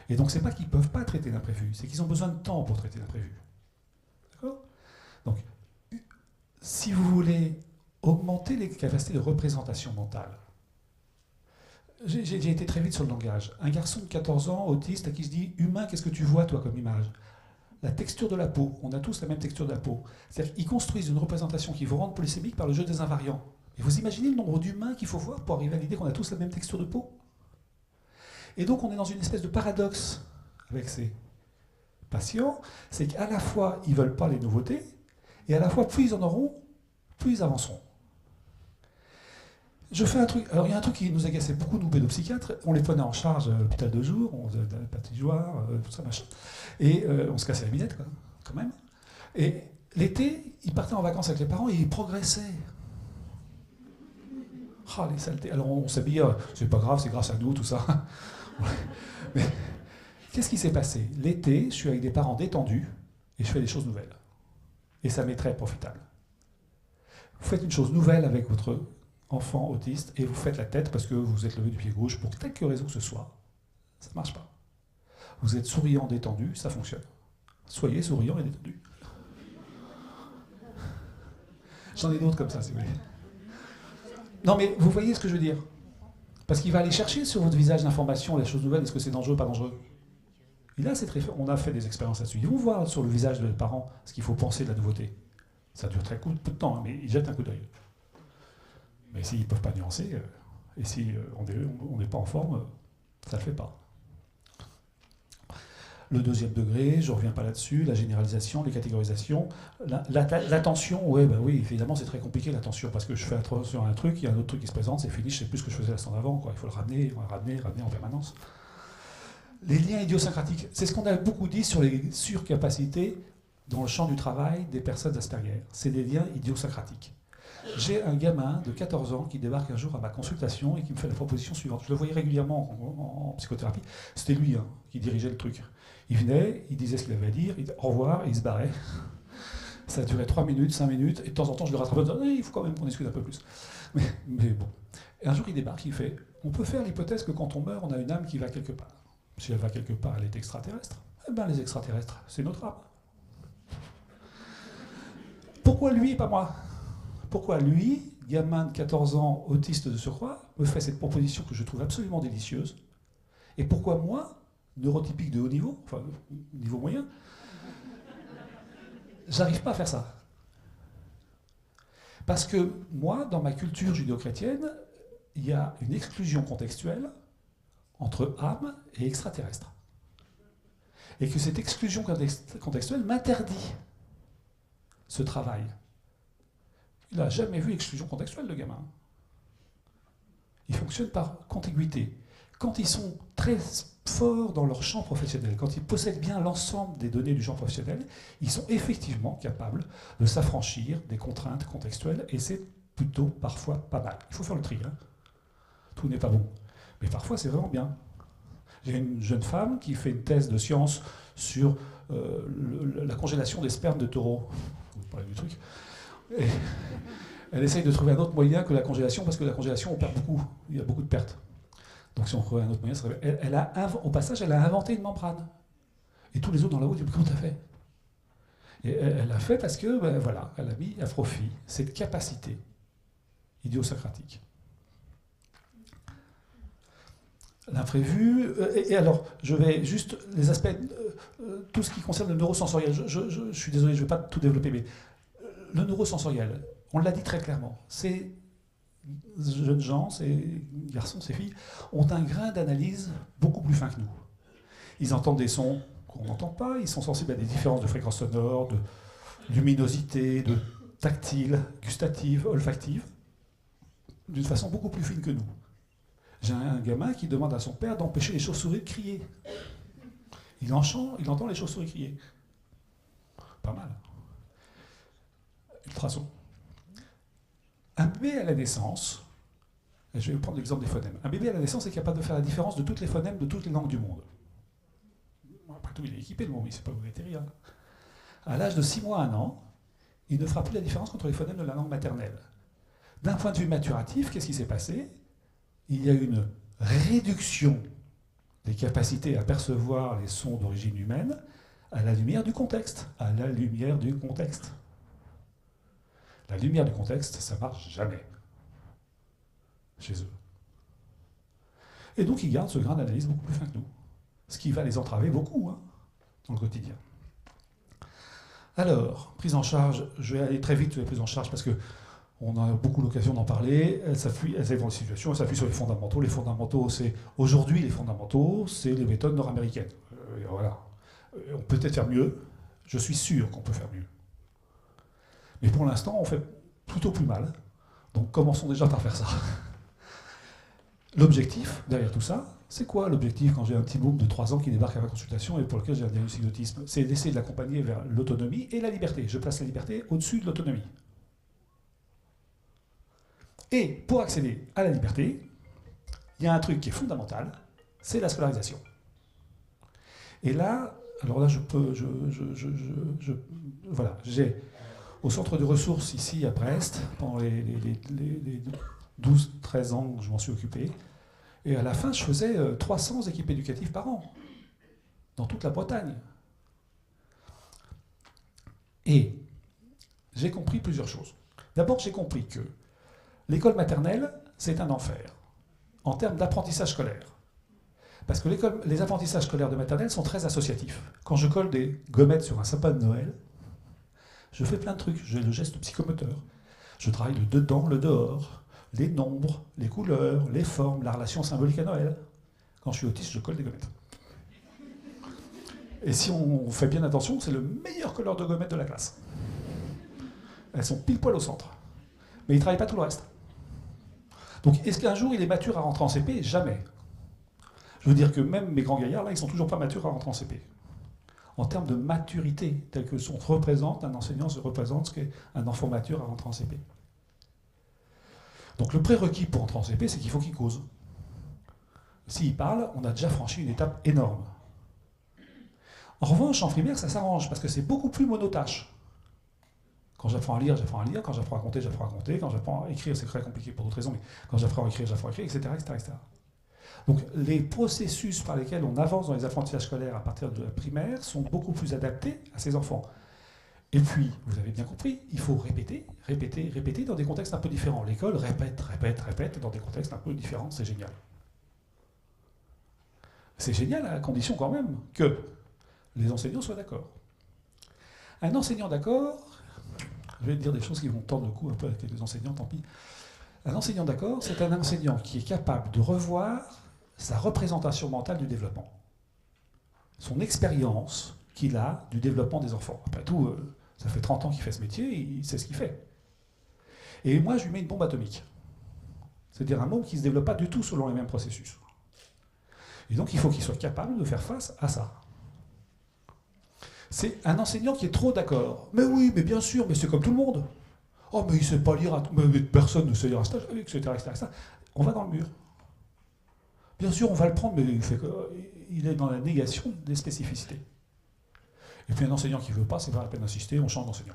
Speaker 1: Et donc, ce n'est pas qu'ils ne peuvent pas traiter l'imprévu, c'est qu'ils ont besoin de temps pour traiter l'imprévu. D'accord ? Donc, si vous voulez augmenter les capacités de représentation mentale, j'ai été très vite sur le langage. Un garçon de 14 ans, autiste, à qui je dis « Humain, qu'est-ce que tu vois, toi, comme image ?» La texture de la peau. On a tous la même texture de la peau. C'est-à-dire qu'ils construisent une représentation qui vous rend polysémique par le jeu des invariants. Et vous imaginez le nombre d'humains qu'il faut voir pour arriver à l'idée qu'on a tous la même texture de peau ? Et donc, on est dans une espèce de paradoxe avec ces patients. C'est qu'à la fois, ils ne veulent pas les nouveautés, et à la fois, plus ils en auront, plus ils avanceront. Je fais un truc. Alors, il y a un truc qui nous agaçait beaucoup, nous, pédopsychiatres. On les prenait en charge à l'hôpital de jour, on faisait de la patinoire, tout ça, machin. Et on se cassait la minette, quoi, quand même. Et l'été, ils partaient en vacances avec les parents et ils progressaient. Ah, les saletés. Alors, on s'habillait, c'est pas grave, c'est grâce à nous, tout ça. Mais qu'est-ce qui s'est passé ? L'été, je suis avec des parents détendus et je fais des choses nouvelles. Et ça m'est très profitable. Vous faites une chose nouvelle avec votre enfant autiste, et vous faites la tête parce que vous êtes levé du pied gauche pour quelque raison que ce soit, ça ne marche pas. Vous êtes souriant, détendu, ça fonctionne. Soyez souriant et détendu. J'en ai d'autres comme ça, si vous voulez. Non, mais vous voyez ce que je veux dire ? Parce qu'il va aller chercher sur votre visage l'information, les choses nouvelles, est-ce que c'est dangereux ou pas dangereux ? Et là, on a fait des expériences là-dessus. Ils vont voir sur le visage des parents ce qu'il faut penser de la nouveauté. Ça dure très peu de temps, hein, mais ils jettent un coup d'œil. Mais s'ils ne peuvent pas nuancer, et si on n'est pas en forme, ça ne le fait pas. Le deuxième degré, je ne reviens pas là-dessus, la généralisation, les catégorisations. L'attention, ouais, bah oui, évidemment, c'est très compliqué l'attention, parce que je fais attention à un truc, il y a un autre truc qui se présente, c'est fini, je ne sais plus ce que je faisais l'instant d'avant, quoi. Il faut le ramener en permanence. Les liens idiosyncratiques, c'est ce qu'on a beaucoup dit sur les surcapacités dans le champ du travail des personnes Asperger. C'est des liens idiosyncratiques. J'ai un gamin de 14 ans qui débarque un jour à ma consultation et qui me fait la proposition suivante. Je le voyais régulièrement en psychothérapie. C'était lui qui dirigeait le truc. Il venait, il disait ce qu'il avait à dire, il disait au revoir et il se barrait. Ça durait 3 minutes, 5 minutes, et de temps en temps je le rattrapais en disant il faut quand même qu'on discute un peu plus. Mais bon. Et un jour il débarque, il fait on peut faire l'hypothèse que quand on meurt, on a une âme qui va quelque part. Si elle va quelque part, elle est extraterrestre. Eh bien les extraterrestres, c'est notre âme. Pourquoi lui et pas moi? Pourquoi lui, gamin de 14 ans, autiste de surcroît, me fait cette proposition que je trouve absolument délicieuse? Et pourquoi moi, neurotypique de haut niveau, enfin niveau moyen, j'arrive pas à faire ça? Parce que moi, dans ma culture judéo-chrétienne, il y a une exclusion contextuelle entre âme et extraterrestre. Et que cette exclusion contextuelle m'interdit ce travail. Il n'a jamais vu exclusion contextuelle, le gamin. Il fonctionne par contiguïté. Quand ils sont très forts dans leur champ professionnel, quand ils possèdent bien l'ensemble des données du champ professionnel, ils sont effectivement capables de s'affranchir des contraintes contextuelles, et c'est plutôt parfois pas mal. Il faut faire le tri, hein. Tout n'est pas bon. Mais parfois, c'est vraiment bien. J'ai une jeune femme qui fait une thèse de science sur la congélation des spermes de taureaux. Vous parlez du truc. Et elle essaye de trouver un autre moyen que la congélation, parce que la congélation, on perd beaucoup. Il y a beaucoup de pertes. Donc si on trouvait un autre moyen, ça serait... au passage, elle a inventé une membrane. Et tous les autres dans la route disent comment t'as fait? Et elle l'a fait parce que, ben, voilà, elle a mis à profit cette capacité idiosyncratique. L'imprévu. Et alors, je vais juste les aspects, tout ce qui concerne le neurosensoriel. Je suis désolé, je ne vais pas tout développer, mais le neurosensoriel, on l'a dit très clairement, ces jeunes gens, ces garçons, ces filles, ont un grain d'analyse beaucoup plus fin que nous. Ils entendent des sons qu'on n'entend pas, ils sont sensibles à des différences de fréquences sonores, de luminosité, de tactile, gustative, olfactive, d'une façon beaucoup plus fine que nous. J'ai un gamin qui demande à son père d'empêcher les chauves-souris de crier. Il entend les chauves-souris crier. Pas mal. Ultrason. Un bébé à la naissance, et je vais prendre l'exemple des phonèmes, un bébé à la naissance est capable de faire la différence de toutes les phonèmes de toutes les langues du monde. Après tout, il est équipé, le monde, il ne sait pas où il est rien. À l'âge de 6 mois à 1 an, il ne fera plus la différence entre les phonèmes de la langue maternelle. D'un point de vue maturatif, qu'est-ce qui s'est passé? Il y a une réduction des capacités à percevoir les sons d'origine humaine à la lumière du contexte. À la lumière du contexte. La lumière du contexte, ça ne marche jamais chez eux. Et donc ils gardent ce grain d'analyse beaucoup plus fin que nous. Ce qui va les entraver beaucoup, hein, dans le quotidien. Alors, prise en charge, je vais aller très vite sur les prises en charge parce que on a beaucoup l'occasion d'en parler. Elle s'appuie dans les situations, elle s'appuie sur les fondamentaux. Les fondamentaux, c'est aujourd'hui les fondamentaux, c'est les méthodes nord-américaines. Voilà. On peut peut-être faire mieux. Je suis sûr qu'on peut faire mieux. Mais pour l'instant, on fait plutôt plus mal. Donc commençons déjà par faire ça. L'objectif derrière tout ça, c'est quoi l'objectif quand j'ai un petit môme de 3 ans qui débarque à ma consultation et pour lequel j'ai un diagnostic d'autisme? C'est d'essayer de l'accompagner vers l'autonomie et la liberté. Je place la liberté au-dessus de l'autonomie. Et pour accéder à la liberté, il y a un truc qui est fondamental, c'est la scolarisation. Et là, alors là, voilà, j'ai au centre de ressources ici à Brest, pendant les 12-13 ans que je m'en suis occupé, et à la fin, je faisais 300 équipes éducatives par an, dans toute la Bretagne. Et j'ai compris plusieurs choses. D'abord, j'ai compris que l'école maternelle, c'est un enfer, en termes d'apprentissage scolaire. Parce que les apprentissages scolaires de maternelle sont très associatifs. Quand je colle des gommettes sur un sapin de Noël, Je fais plein de trucs. J'ai le geste psychomoteur. Je travaille le dedans, le dehors, les nombres, les couleurs, les formes, la relation symbolique à Noël. Quand je suis autiste, je colle des gommettes. Et si on fait bien attention, c'est le meilleur colleur de gommettes de la classe. Elles sont pile poil au centre. Mais il ne travaille pas tout le reste. Donc, est-ce qu'un jour il est mature à rentrer en CP? Jamais. Je veux dire que même mes grands gaillards, là, ils ne sont toujours pas matures à rentrer en CP. En termes de maturité, tel que on représente, un enseignant se représente ce qu'est un enfant mature à rentrer en CP. Donc le prérequis pour entrer en CP, c'est qu'il faut qu'il cause. S'il parle, on a déjà franchi une étape énorme. En revanche, en primaire, ça s'arrange, parce que c'est beaucoup plus monotâche. Quand j'apprends à lire, j'apprends à lire. Quand j'apprends à compter, j'apprends à compter. Quand j'apprends à écrire, c'est très compliqué pour d'autres raisons, mais quand j'apprends à écrire, etc., etc. Donc les processus par lesquels on avance dans les apprentissages scolaires à partir de la primaire sont beaucoup plus adaptés à ces enfants. Et puis, vous avez bien compris, il faut répéter, répéter, répéter dans des contextes un peu différents. L'école répète, répète, répète dans des contextes un peu différents, c'est génial. C'est génial à condition quand même que les enseignants soient d'accord. Un enseignant d'accord, je vais te dire des choses qui vont tordre le cou un peu avec les enseignants, tant pis. Un enseignant d'accord, c'est un enseignant qui est capable de revoir sa représentation mentale du développement. Son expérience qu'il a du développement des enfants. Après tout, ça fait 30 ans qu'il fait ce métier, il sait ce qu'il fait. Et moi, je lui mets une bombe atomique. C'est-à-dire un môme qui ne se développe pas du tout selon les mêmes processus. Et donc, il faut qu'il soit capable de faire face à ça. C'est un enseignant qui est trop d'accord. Mais oui, mais bien sûr, mais c'est comme tout le monde. Oh, mais il ne sait pas lire, mais personne ne sait lire un stage, etc., etc. On va dans le mur. Bien sûr, on va le prendre, mais il est dans la négation des spécificités. Et puis un enseignant qui ne veut pas, c'est pas la peine d'insister, on change d'enseignant.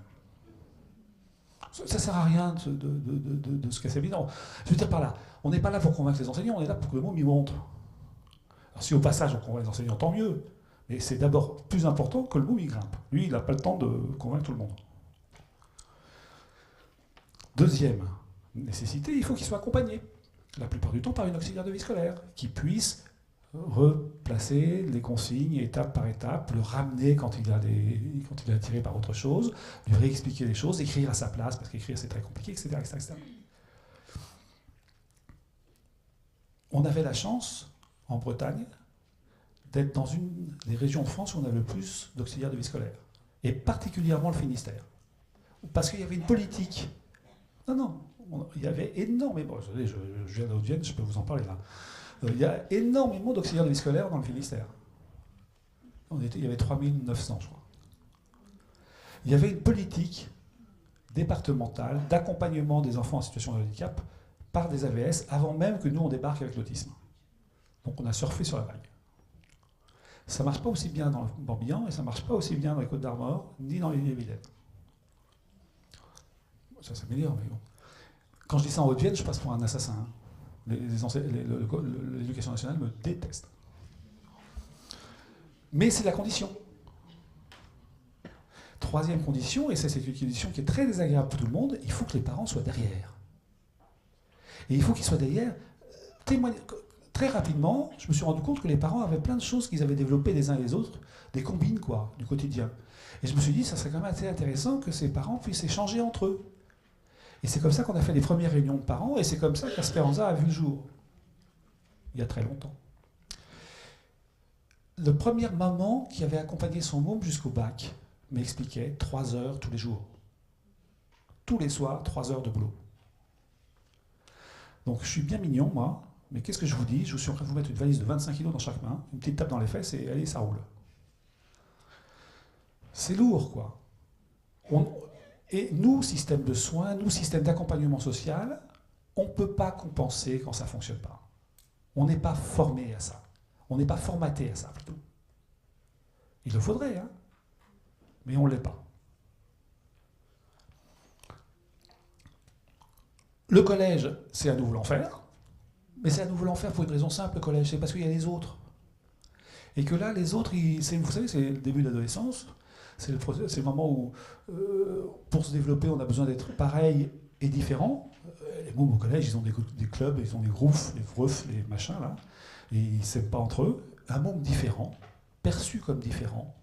Speaker 1: Ça ne sert à rien de se casser. Non, je veux dire par là, on n'est pas là pour convaincre les enseignants, on est là pour que le môme y monte. Alors si au passage on convainc les enseignants, tant mieux. Mais c'est d'abord plus important que le môme y grimpe. Lui, il n'a pas le temps de convaincre tout le monde. Deuxième nécessité, il faut qu'il soit accompagné, la plupart du temps par une auxiliaire de vie scolaire, qui puisse replacer les consignes étape par étape, le ramener quand il est attiré par autre chose, lui réexpliquer les choses, écrire à sa place, parce qu'écrire c'est très compliqué, etc., etc., etc. On avait la chance, en Bretagne, d'être dans une des régions de France où on avait le plus d'auxiliaires de vie scolaire, et particulièrement le Finistère. Parce qu'il y avait une politique. Non, il y avait énormément, je viens de Haute-Vienne, je peux vous en parler là. Il y a énormément d'auxiliaires de vie scolaire dans le Finistère. Il y avait 3900, je crois. Il y avait une politique départementale d'accompagnement des enfants en situation de handicap par des AVS avant même que nous on débarque avec l'autisme. Donc on a surfé sur la vague. Ça ne marche pas aussi bien dans le Morbihan et ça ne marche pas aussi bien dans les Côtes-d'Armor ni dans les Ille-et-Vilaine. Ça s'améliore, mais bon. Quand je dis ça en Haute-Vienne, je passe pour un assassin. Hein. L'éducation nationale me déteste. Mais c'est la condition. Troisième condition, et c'est une condition qui est très désagréable pour tout le monde, il faut que les parents soient derrière. Et il faut qu'ils soient derrière. Très rapidement, je me suis rendu compte que les parents avaient plein de choses qu'ils avaient développées les uns les autres, des combines quoi, du quotidien. Et je me suis dit, ça serait quand même assez intéressant que ces parents puissent échanger entre eux. Et c'est comme ça qu'on a fait les premières réunions de parents, et c'est comme ça qu'Asperanza a vu le jour, il y a très longtemps. Le premier maman qui avait accompagné son môme jusqu'au bac m'expliquait 3 heures tous les jours. Tous les soirs, 3 heures de boulot. Donc je suis bien mignon, moi, mais qu'est-ce que je vous dis? Je suis en train de vous mettre une valise de 25 kg dans chaque main, une petite tape dans les fesses, et allez, ça roule. C'est lourd, quoi. Et nous, système de soins, nous, système d'accompagnement social, on ne peut pas compenser quand ça ne fonctionne pas. On n'est pas formé à ça. On n'est pas formaté à ça, plutôt. Il le faudrait, hein, mais on ne l'est pas. Le collège, c'est à nouveau l'enfer, mais c'est à nouveau l'enfer pour une raison simple, le collège, c'est parce qu'il y a les autres. Et que là, les autres, vous savez, c'est le début de l'adolescence, c'est le moment où, pour se développer, on a besoin d'être pareil et différent. Les mômes au collège, ils ont des clubs, ils ont des groupes, les vroufs, les machins, là, et ils ne s'aiment pas entre eux. Un môme différent, perçu comme différent,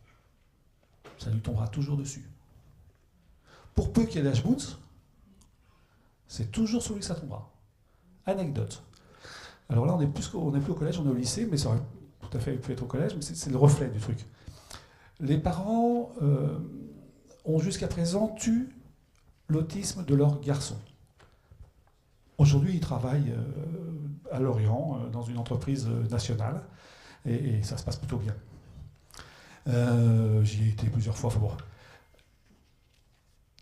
Speaker 1: ça lui tombera toujours dessus. Pour peu qu'il y ait l'Ashboons, c'est toujours celui que ça tombera. Anecdote. Alors là, on n'est plus au collège, on est au lycée, mais ça aurait tout à fait pu être au collège, mais c'est le reflet du truc. Les parents ont jusqu'à présent tué l'autisme de leurs garçons. Aujourd'hui, ils travaillent à Lorient, dans une entreprise nationale, et ça se passe plutôt bien. J'y ai été plusieurs fois. Enfin bon.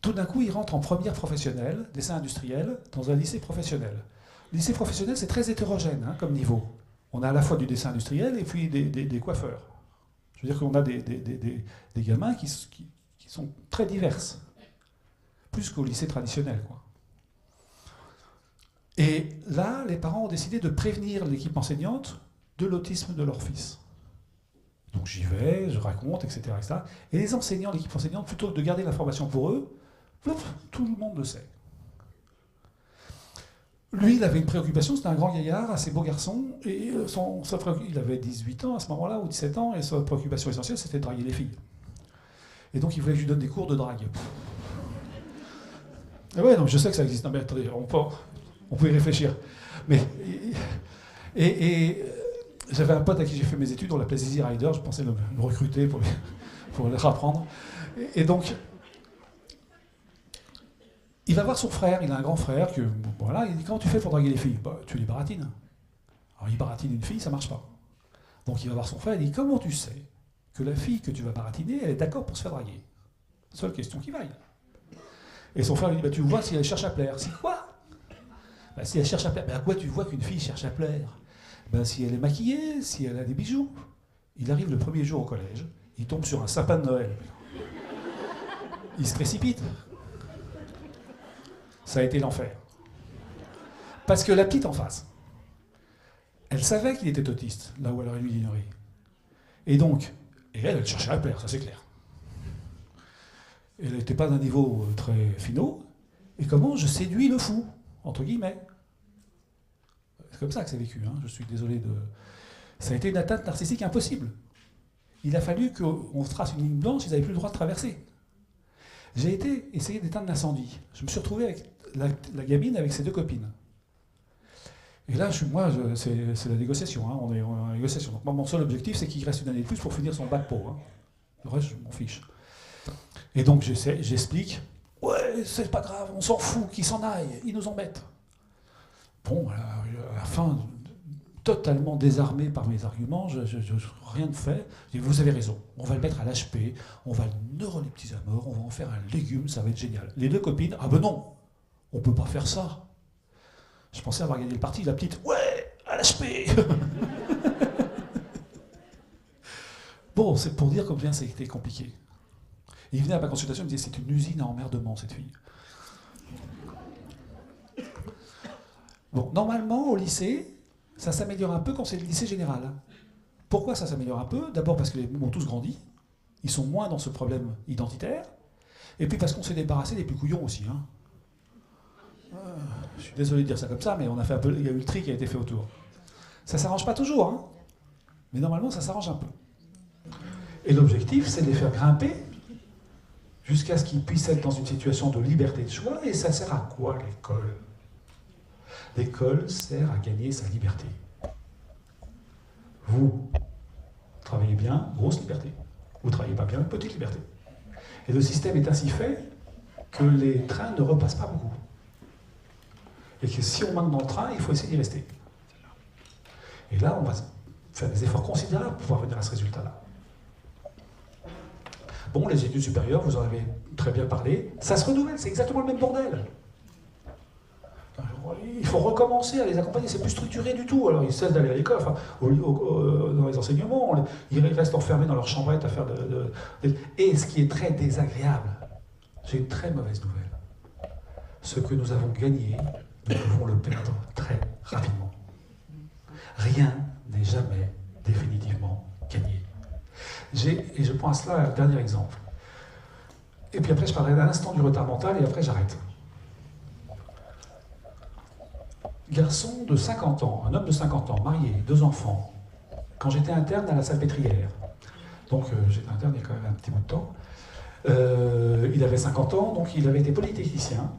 Speaker 1: Tout d'un coup, ils rentrent en première professionnelle, dessin industriel, dans un lycée professionnel. Le lycée professionnel, c'est très hétérogène comme niveau. On a à la fois du dessin industriel et puis des coiffeurs. Je veux dire qu'on a des gamins qui sont très diverses, plus qu'au lycée traditionnel, quoi. Et là, les parents ont décidé de prévenir l'équipe enseignante de l'autisme de leur fils. Donc j'y vais, je raconte, etc., etc. Et les enseignants, l'équipe enseignante, plutôt que de garder l'information pour eux, tout le monde le sait. Lui, il avait une préoccupation, c'était un grand gaillard, assez beau garçon, et il avait 18 ans à ce moment-là, ou 17 ans, et sa préoccupation essentielle, c'était de draguer les filles. Et donc il voulait que je lui donne des cours de drague. Et ouais, donc je sais que ça existe. Non mais attendez, on peut y réfléchir. Mais, j'avais un pote à qui j'ai fait mes études, on l'appelait Zizi Rider, je pensais le recruter pour le rapprendre. Et donc, il va voir son frère, il a un grand frère, voilà, il dit comment tu fais pour draguer les filles? Bah, tu les baratines. Alors il baratine une fille, ça marche pas. Donc il va voir son frère, il dit comment tu sais que la fille que tu vas baratiner, elle est d'accord pour se faire draguer? Seule question qui vaille. Et son frère lui dit bah, tu vois si elle cherche à plaire. Si quoi? Bah, si elle cherche à plaire, bah, à quoi tu vois qu'une fille cherche à plaire? Ben, si elle est maquillée, si elle a des bijoux. Il arrive le premier jour au collège, il tombe sur un sapin de Noël. Il se précipite. Ça a été l'enfer. Parce que la petite en face, elle savait qu'il était autiste, là où elle aurait dû l'ignorer. Et donc, elle cherchait à plaire, ça c'est clair. Elle n'était pas d'un niveau très finaux. Et comment je séduis le fou, entre guillemets. C'est comme ça que c'est vécu, hein. Je suis désolé de... Ça a été une atteinte narcissique impossible. Il a fallu qu'on trace une ligne blanche, ils n'avaient plus le droit de traverser. J'ai essayé d'éteindre l'incendie. Je me suis retrouvé avec la gamine avec ses deux copines. Et là, c'est la négociation, hein. On est en négociation. Donc moi, mon seul objectif, c'est qu'il reste une année de plus pour finir son bac pro, hein. Le reste, je m'en fiche. Et donc j'explique, ouais, c'est pas grave, on s'en fout, qu'ils s'en aillent, ils nous embêtent. Bon, à la fin, totalement désarmé par mes arguments, rien ne fait. Je dis, vous avez raison, on va le mettre à l'HP, on va le neuroleptiser à mort, on va en faire un légume, ça va être génial. Les deux copines, ah ben non, on peut pas faire ça. Je pensais avoir gagné le parti, la petite, ouais, à l'HP. Bon, c'est pour dire combien c'était compliqué. Et il venait à ma consultation, il me disait, c'est une usine à emmerdement, cette fille. Bon, normalement, au lycée, ça s'améliore un peu quand c'est le lycée général. Pourquoi ça s'améliore un peu? D'abord parce que les mômes ont tous grandi, ils sont moins dans ce problème identitaire, et puis parce qu'on s'est débarrassé des plus couillons aussi. Hein. Je suis désolé de dire ça comme ça, mais on a fait un peu, il y a eu le tri qui a été fait autour. Ça ne s'arrange pas toujours, hein, mais normalement ça s'arrange un peu. Et l'objectif, c'est de les faire grimper jusqu'à ce qu'ils puissent être dans une situation de liberté de choix, et ça sert à quoi l'école? L'école sert à gagner sa liberté. Vous travaillez bien, grosse liberté. Vous travaillez pas bien, petite liberté. Et le système est ainsi fait que les trains ne repassent pas beaucoup. Et que si on manque dans le train, il faut essayer d'y rester. Et là, on va faire des efforts considérables pour pouvoir venir à ce résultat-là. Bon, les études supérieures, vous en avez très bien parlé, ça se renouvelle, c'est exactement le même bordel. Il faut recommencer à les accompagner, c'est plus structuré du tout. Alors ils cessent d'aller à l'école, enfin, dans les enseignements, ils restent enfermés dans leur chambrette à faire Et ce qui est très désagréable, j'ai une très mauvaise nouvelle. Ce que nous avons gagné, nous pouvons le perdre très rapidement. Rien n'est jamais définitivement gagné. Et je prends à cela un dernier exemple. Et puis après, je parlerai d'un instant du retard mental et après, j'arrête. Garçon de 50 ans, un homme de 50 ans, marié, 2 enfants, quand j'étais interne à la Salpêtrière, donc j'étais interne il y a quand même un petit bout de temps, Il avait 50 ans, donc il avait été polytechnicien,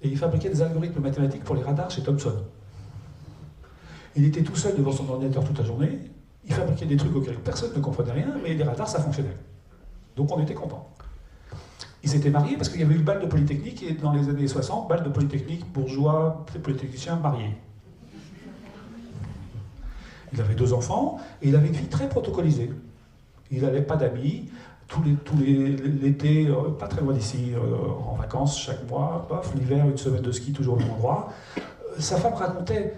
Speaker 1: et il fabriquait des algorithmes mathématiques pour les radars chez Thomson. Il était tout seul devant son ordinateur toute la journée, il fabriquait des trucs auxquels personne ne comprenait rien, mais les radars, ça fonctionnait. Donc on était content. Il s'était marié parce qu'il y avait eu le bal de Polytechnique, et dans les années 60, bal de Polytechnique, bourgeois, polytechnicien, marié. Il avait 2 enfants, et il avait une vie très protocolisée. Il n'avait pas d'amis, l'été, pas très loin d'ici, en vacances chaque mois, l'hiver, une semaine de ski toujours au même endroit. Sa femme racontait,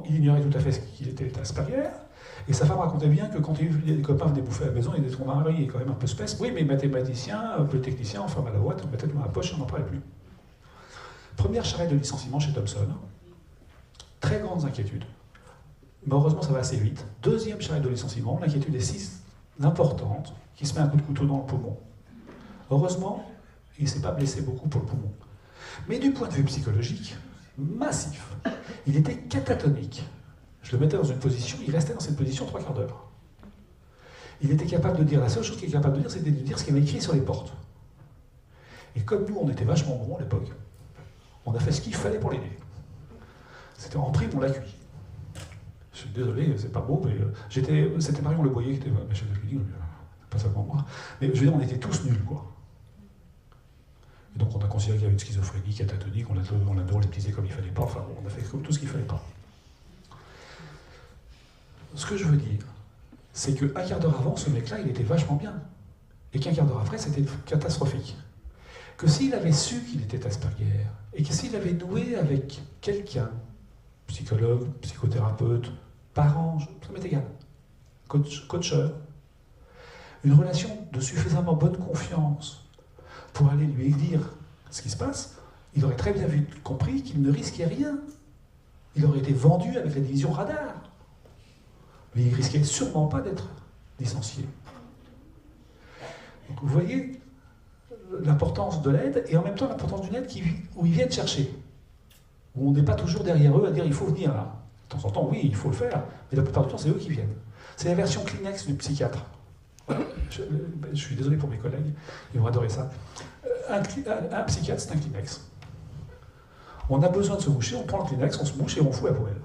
Speaker 1: il ignorait tout à fait qu'il était Asperger, et sa femme racontait bien que quand les copains venaient bouffer à la maison, il disait: ton mari est quand même un peu spèce. Oui, mais mathématicien, polytechnicien, on ferme à la boîte, on mettait dans la poche et on n'en parlait plus. Première charrette de licenciement chez Thomson, très grandes inquiétudes. Mais heureusement, ça va assez vite. Deuxième charrette de licenciement, l'inquiétude est si importante qu'il se met un coup de couteau dans le poumon. Heureusement, il ne s'est pas blessé beaucoup pour le poumon. Mais du point de vue psychologique, massif. Il était catatonique. Je le mettais dans une position, il restait dans cette position 3/4 d'heure. Il était capable de dire, la seule chose qu'il était capable de dire, c'était de dire ce qu'il y avait écrit sur les portes. Et comme nous, on était vachement bons à l'époque, on a fait ce qu'il fallait pour l'aider. C'était en prime, on l'a cuit. Je suis désolé, c'est pas beau, mais c'était Marion Le Boyer qui était ma chef de clinique, pas seulement moi. Mais je veux dire, on était tous nuls, quoi. Et donc on a considéré qu'il y avait une schizophrénie catatonique, on l'a dépolitisé comme il fallait pas, enfin on a fait tout ce qu'il fallait pas. Ce que je veux dire, c'est qu'un quart d'heure avant, ce mec-là, il était vachement bien. Et qu'un quart d'heure après, c'était catastrophique. Que s'il avait su qu'il était Asperger, et que s'il avait noué avec quelqu'un, psychologue, psychothérapeute, parent, ça m'est égal, coacheur, une relation de suffisamment bonne confiance pour aller lui dire ce qui se passe, il aurait très bien compris qu'il ne risquait rien. Il aurait été vendu avec la division radar. Mais il risquait sûrement pas d'être licencié. Donc vous voyez l'importance de l'aide, et en même temps l'importance d'une aide où ils viennent chercher. Où on n'est pas toujours derrière eux à dire il faut venir là. De temps en temps, oui, il faut le faire, mais la plupart du temps, c'est eux qui viennent. C'est la version Kleenex du psychiatre. Voilà. Je suis désolé pour mes collègues, ils vont adorer ça. Un psychiatre, c'est un Kleenex. On a besoin de se moucher, on prend le Kleenex, on se mouche et on fout la poubelle.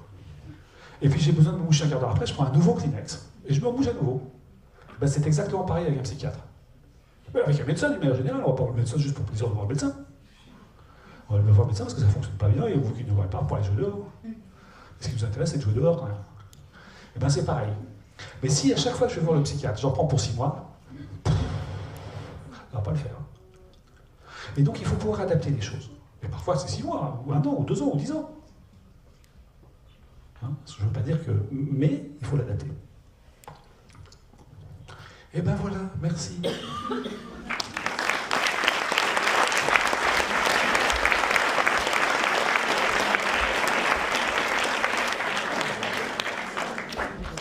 Speaker 1: Et puis j'ai besoin de me moucher un quart d'heure après, je prends un nouveau Kleenex et je me mouche à nouveau. Ben, c'est exactement pareil avec un psychiatre. Ben, avec un médecin, d'une manière générale, on va pas voir le médecin juste pour le plaisir de voir le médecin. On va voir le médecin parce que ça ne fonctionne pas bien et vous qui ne voyez pas pour aller jouer dehors. Ce qui nous intéresse, c'est de jouer dehors quand même. Et bien c'est pareil. Mais si à chaque fois que je vais voir le psychiatre, j'en prends pour 6 mois, ça ne va pas le faire. Et donc il faut pouvoir adapter les choses. Et parfois c'est 6 mois, ou 1 an, ou 2 ans, ou 10 ans. Hein, je ne veux pas dire que... Mais il faut l'adapter. Et ben voilà, merci.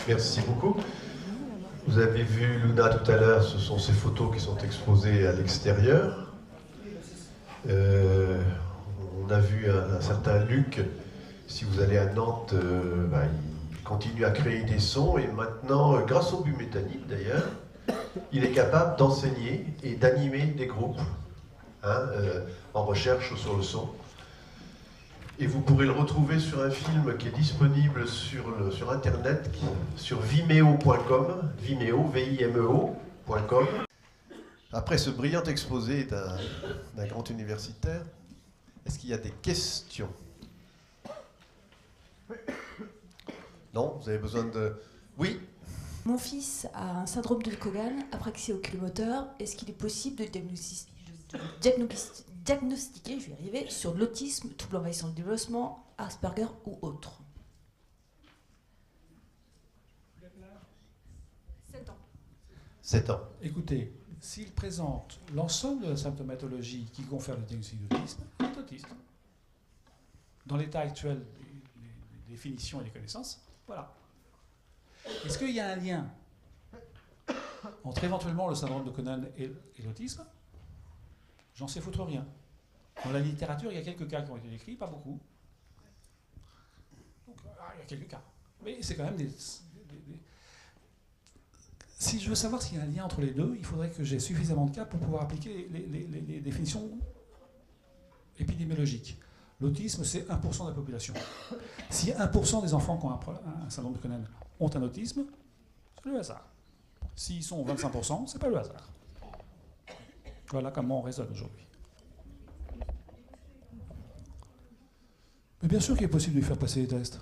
Speaker 2: Merci beaucoup. Vous avez vu Luna tout à l'heure, ce sont ces photos qui sont exposées à l'extérieur. On a vu un certain Luc, si vous allez à Nantes, il continue à créer des sons et maintenant, grâce au bumétanide d'ailleurs, il est capable d'enseigner et d'animer des groupes en recherche sur le son. Et vous pourrez le retrouver sur un film qui est disponible sur Internet, sur vimeo.com, Vimeo, V-I-M-E-O.com. Après ce brillant exposé d'un grand universitaire, est-ce qu'il y a des questions? Non? Vous avez besoin de... Oui?
Speaker 3: Mon fils a un syndrome de Cogan, apraxie oculomoteur. Est-ce qu'il est possible de diagnostiquer, je vais y arriver, sur de l'autisme, trouble envahissant le développement, Asperger ou autre? 7 ans.
Speaker 2: 7 ans.
Speaker 1: Écoutez, s'il présente l'ensemble de la symptomatologie qui confère le diagnostic d'autisme, il est autiste. Dans l'état actuel des définitions et des connaissances, voilà. Est-ce qu'il y a un lien entre éventuellement le syndrome de Conan et l'autisme? J'en sais foutre rien. Dans la littérature, il y a quelques cas qui ont été décrits, pas beaucoup. Donc, il y a quelques cas. Mais c'est quand même Si je veux savoir s'il y a un lien entre les deux, il faudrait que j'ai suffisamment de cas pour pouvoir appliquer les définitions épidémiologiques. L'autisme, c'est 1% de la population. Si 1% des enfants qui ont un syndrome de Cohen ont un autisme, c'est le hasard. S'ils sont 25%, c'est pas le hasard. Voilà comment on raisonne aujourd'hui. Mais bien sûr qu'il est possible de lui faire passer les tests.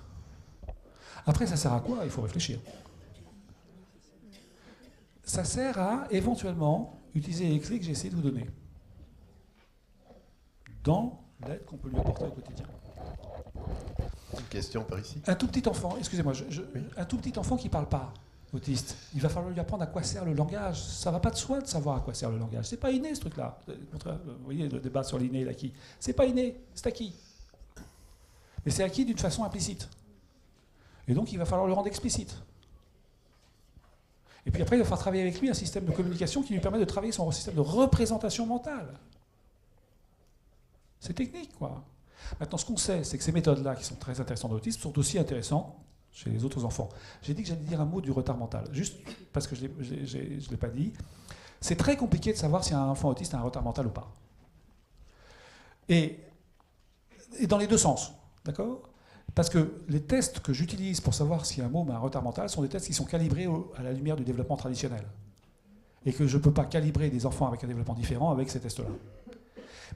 Speaker 1: Après, ça sert à quoi? Il faut réfléchir. Ça sert à, éventuellement, utiliser les clés que j'ai essayé de vous donner dans l'aide qu'on peut lui apporter au quotidien.
Speaker 2: Une question par ici.
Speaker 1: Un tout petit enfant, excusez-moi,
Speaker 2: Oui.
Speaker 1: un tout petit enfant qui ne parle pas, autiste, il va falloir lui apprendre à quoi sert le langage. Ça ne va pas de soi de savoir à quoi sert le langage. C'est pas inné, ce truc-là. Vous voyez le débat sur l'inné et l'acquis. C'est pas inné, c'est acquis. Mais c'est acquis d'une façon implicite. Et donc, il va falloir le rendre explicite. Et puis après, il va falloir travailler avec lui un système de communication qui lui permet de travailler son système de représentation mentale. C'est technique, quoi. Maintenant, ce qu'on sait, c'est que ces méthodes-là, qui sont très intéressantes dans l'autisme, sont aussi intéressantes chez les autres enfants. J'ai dit que j'allais dire un mot du retard mental, juste parce que je ne l'ai pas dit. C'est très compliqué de savoir si un enfant autiste a un retard mental ou pas. Et dans les deux sens, d'accord ? Parce que les tests que j'utilise pour savoir si un môme a un retard mental sont des tests qui sont calibrés à la lumière du développement traditionnel. Et que je ne peux pas calibrer des enfants avec un développement différent avec ces tests-là.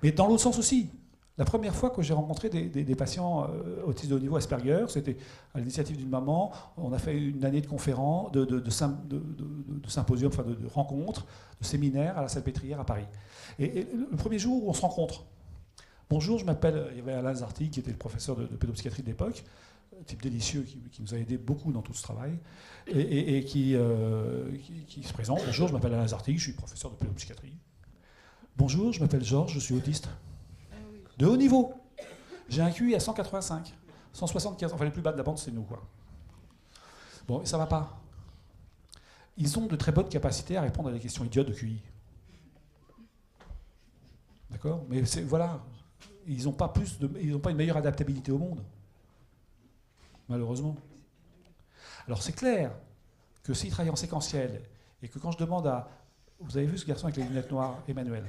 Speaker 1: Mais dans l'autre sens aussi. La première fois que j'ai rencontré des patients autistes de haut niveau Asperger, c'était à l'initiative d'une maman. On a fait une année de conférences, de symposiums, enfin de rencontres, de séminaires à la Salpêtrière à Paris. Et le premier jour où on se rencontre, bonjour, je m'appelle, il y avait Alain Zarty qui était le professeur de pédopsychiatrie de l'époque, type délicieux qui nous a aidé beaucoup dans tout ce travail, et qui se présente. Bonjour, je m'appelle Alain Zarty, je suis professeur de pédopsychiatrie. Bonjour, je m'appelle Georges, je suis autiste. De haut niveau. J'ai un QI à 185, 175, enfin les plus bas de la bande, c'est nous, quoi. Bon, et ça va pas. Ils ont de très bonnes capacités à répondre à des questions idiotes de QI. D'accord ? Mais voilà, ils n'ont pas une meilleure adaptabilité au monde. Malheureusement. Alors c'est clair que s'ils travaillent en séquentiel, et que quand je demande à... Vous avez vu ce garçon avec les lunettes noires, Emmanuel ?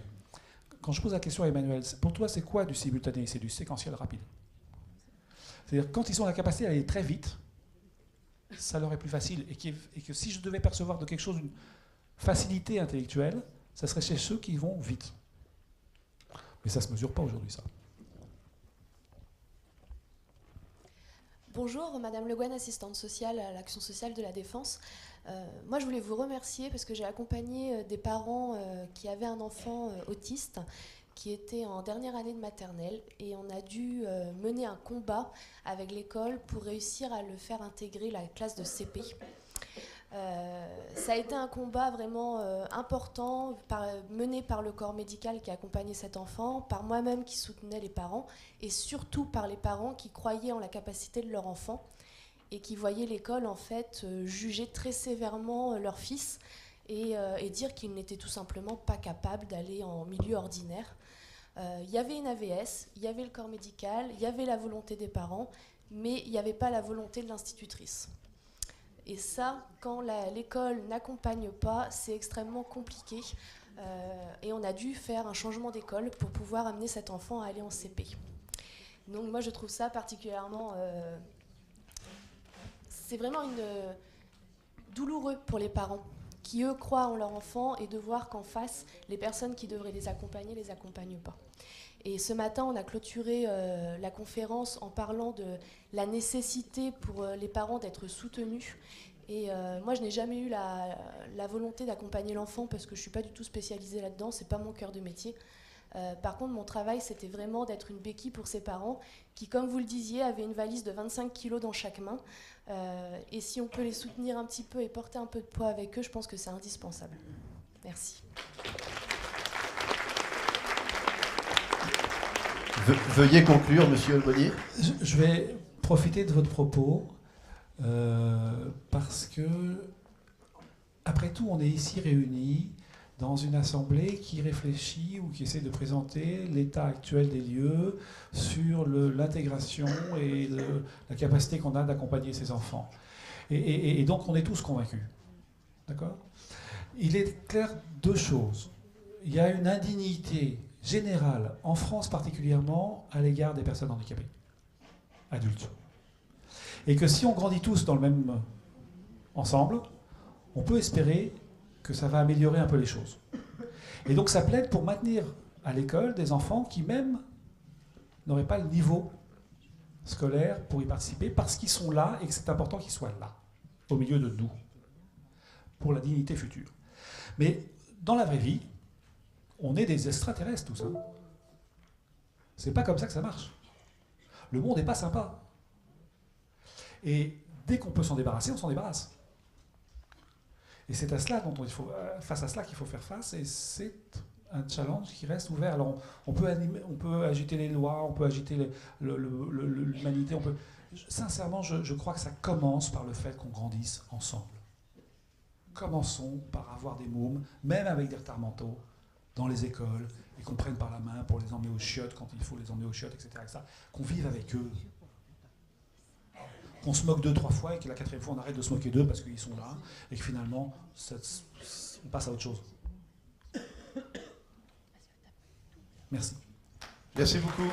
Speaker 1: Quand je pose la question à Emmanuel, pour toi, c'est quoi du simultané? C'est du séquentiel rapide. C'est-à-dire, quand ils ont la capacité d'aller très vite, ça leur est plus facile. Et que si je devais percevoir de quelque chose une facilité intellectuelle, ça serait chez ceux qui vont vite. Mais ça ne se mesure pas aujourd'hui, ça.
Speaker 4: Bonjour, Madame Le Guen, assistante sociale à l'Action sociale de la Défense. Moi, je voulais vous remercier parce que j'ai accompagné des parents qui avaient un enfant autiste qui était en dernière année de maternelle et on a dû mener un combat avec l'école pour réussir à le faire intégrer la classe de CP. Ça a été un combat vraiment important mené par le corps médical qui accompagnait cet enfant, par moi-même qui soutenais les parents et surtout par les parents qui croyaient en la capacité de leur enfant et qui voyaient l'école en fait juger très sévèrement leur fils et dire qu'il n'était tout simplement pas capable d'aller en milieu ordinaire. Il y avait une AVS, il y avait le corps médical, il y avait la volonté des parents, mais il n'y avait pas la volonté de l'institutrice. Et ça, quand l'école n'accompagne pas, c'est extrêmement compliqué. Et on a dû faire un changement d'école pour pouvoir amener cet enfant à aller en CP. Donc moi, je trouve ça particulièrement... c'est vraiment douloureux pour les parents qui, eux, croient en leur enfant et de voir qu'en face, les personnes qui devraient les accompagnent pas. Et ce matin, on a clôturé la conférence en parlant de la nécessité pour les parents d'être soutenus. Et moi, je n'ai jamais eu la volonté d'accompagner l'enfant parce que je ne suis pas du tout spécialisée là-dedans, ce n'est pas mon cœur de métier. Par contre, mon travail, c'était vraiment d'être une béquille pour ces parents qui, comme vous le disiez, avaient une valise de 25 kilos dans chaque main. Et si on peut les soutenir un petit peu et porter un peu de poids avec eux, je pense que c'est indispensable. Merci.
Speaker 2: Veuillez conclure, Monsieur Aumonier.
Speaker 1: Je vais profiter de votre propos parce que, après tout, on est ici réunis dans une assemblée qui réfléchit ou qui essaie de présenter l'état actuel des lieux sur l'intégration et la capacité qu'on a d'accompagner ces enfants. Et donc, on est tous convaincus D'accord ? Il est clair deux choses. Il y a une indignité générale, en France particulièrement, à l'égard des personnes handicapées, adultes. Et que si on grandit tous dans le même ensemble, on peut espérer que ça va améliorer un peu les choses. Et donc ça plaide pour maintenir à l'école des enfants qui même n'auraient pas le niveau scolaire pour y participer, parce qu'ils sont là et que c'est important qu'ils soient là, au milieu de nous, pour la dignité future. Mais dans la vraie vie, on est des extraterrestres tous. C'est pas comme ça que ça marche. Le monde n'est pas sympa. Et dès qu'on peut s'en débarrasser, on s'en débarrasse. Et c'est à cela dont il faut, face à cela qu'il faut faire face, et c'est un challenge qui reste ouvert. Alors on peut agiter les lois, on peut agiter l'humanité, sincèrement, je crois que ça commence par le fait qu'on grandisse ensemble. Commençons par avoir des mômes, même avec des retards mentaux, dans les écoles, et qu'on prenne par la main pour les emmener aux chiottes quand il faut les emmener aux chiottes, etc. Qu'on vive avec eux. Qu'on se moque 2-3 fois et que la 4e fois on arrête de se moquer d'eux parce qu'ils sont là, et que finalement on passe à autre chose. Merci.
Speaker 2: Merci beaucoup.